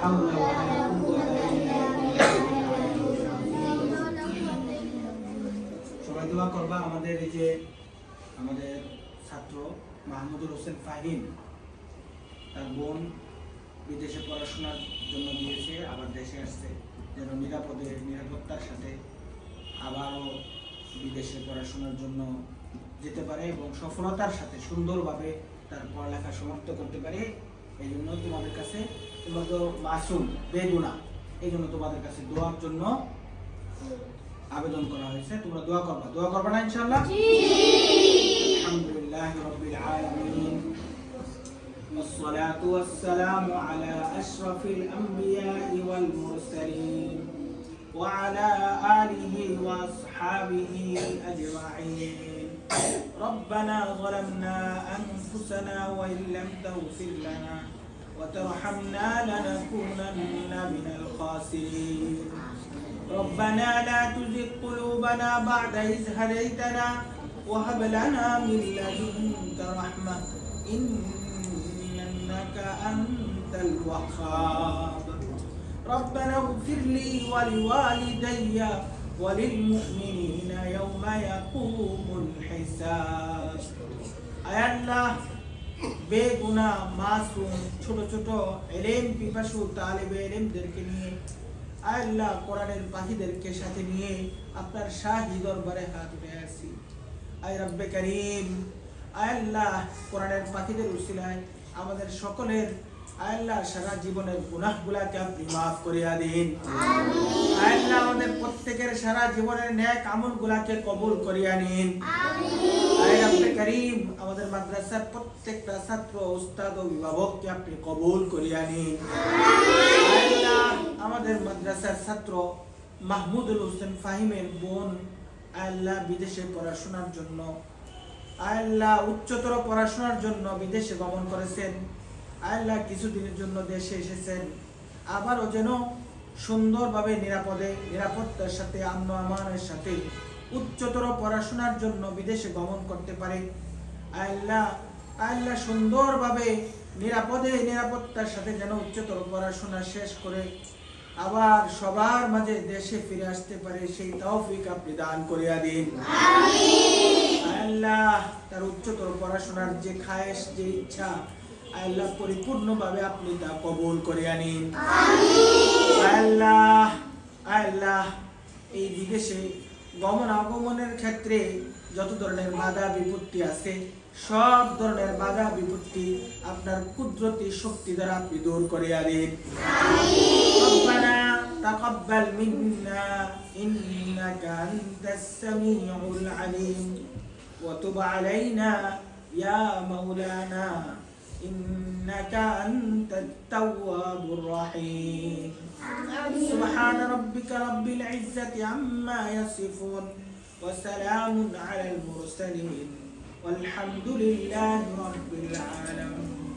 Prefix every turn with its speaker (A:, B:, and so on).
A: হাওলা ওয়ালা কুওয়াতা ইল্লা বিল্লাহ। সবাই দোয়া করবা আমাদের এই যে আমাদের ছাত্র মাহমুদুল হোসেন ফাহিম, তার বোন বিদেশে পড়াশোনার জন্য গিয়েছে, আবার দেশে আসছে, যেন নিরাপত্তার সাথে আবারও বিদেশে পড়াশোনার জন্য যেতে পারে এবং সফলতার সাথে সুন্দরভাবে তার পড়ালেখা সমাপ্ত করতে পারে। এই জন্য তোমাদের কাছে, তোমরা তো মাসুম বেগুনা, এই জন্য তোমাদের কাছে দোয়ার জন্য আবেদন করা হয়েছে। তোমরা দোয়া করবা না ইনশাআল্লাহ? আলহামদুলিল্লাহি রাব্বিল আলামিন, والصلاة والسلام على أشرف الأنبياء والمرسلين وعلى آله وأصحابه أجمعين. ربنا ظلمنا أنفسنا وإن لم تغفر لنا وترحمنا لنكونن من الخاسرين. ربنا لا تزغ قلوبنا بعد إذ هديتنا وهب لنا من لدنك رحمة إنك أنت الوهاب. ربنا اغفر لي ولوالدي وللمؤمنين يوم يقوم الحساب. আয় আল্লাহ, বেগুনা মাসুম ছোট ছোট ইলম পিপাসু তালিবে ইলমদেরকে নিয়ে, আয় আল্লাহ কোরআনের পাখিদেরকে সাথে নিয়ে আপনার শাহী দরবারে হাত উঠে আসি। আয় রব্বে করিম, আয় আল্লাহ কোরআনের পাখিদের উসিলায় আমাদের সকলের আয় আল্লাহ সারা জীবনের গুনাহগুলোকে আপনি মাফ করিয়া দিন। আমিন। আয় আল্লাহ আমাদের প্রত্যেকের সারা জীবনের নেক আমলগুলোকে কবুল করিয়া নিন। আমিন। আয় রব্বে করিম, আমাদের মাদ্রাসার প্রত্যেকটা ছাত্র, উস্তাদ ও অভিভাবককে আপনি কবুল করিয়া নিন। আমিন। আয় আল্লাহ আমাদের মাদ্রাসার ছাত্র মাহমুদুল হোসেন ফাহিমের বোন আয় আল্লাহ বিদেশে পড়াশোনার জন্য, আয় আল্লাহ উচ্চতর পড়াশোনার জন্য বিদেশে গমন করেছেন। আয় আল্লাহ কিছুদিনের জন্য দেশে এসেছেন, আবারও যেন সুন্দরভাবে নিরাপত্তার সাথে আমন আমানের সাথে উচ্চতর পড়াশোনার জন্য বিদেশে গমন করতে পারে। আয় আল্লাহ সুন্দরভাবে নিরাপত্তার সাথে যেন উচ্চতর পড়াশোনা শেষ করে আবার সবার মাঝে দেশে ফিরে আসতে পারে, সেই তৌফিক আপনি দান করিয়া দিন। আমিন। আল্লাহ তার উচ্চতর পড়াশোনার যে খায়েশ, যে ইচ্ছা, আল্লাহ পরিপূর্ণভাবে আপনি তা কবুল করিয়া নিন। আমিন। আল্লাহ এই বিদেশে গমন আগমনের ক্ষেত্রে যত ধরনের বাধা বিপত্তি আছে, সব ধরনের বাধা বিপত্তি আপনার কুদরতি শক্তি দ্বারা আপনি দূর করিয়া দিন। রব্বানা তাকাব্বাল মিন্না ইন্নাকা আনতাস সামিউল আলিম ওয়া তুব আলাইনা ইয়া মাওলানা ইন্নাকা আনতাত তাওয়াবুর রহিম। সুবহান রাব্বিকা রাব্বিল ইজ্জাতি আম্মা ইয়াসিফুন ওয়া সালামুন আলাল মুরসালিন والحمد لله رب العالمين.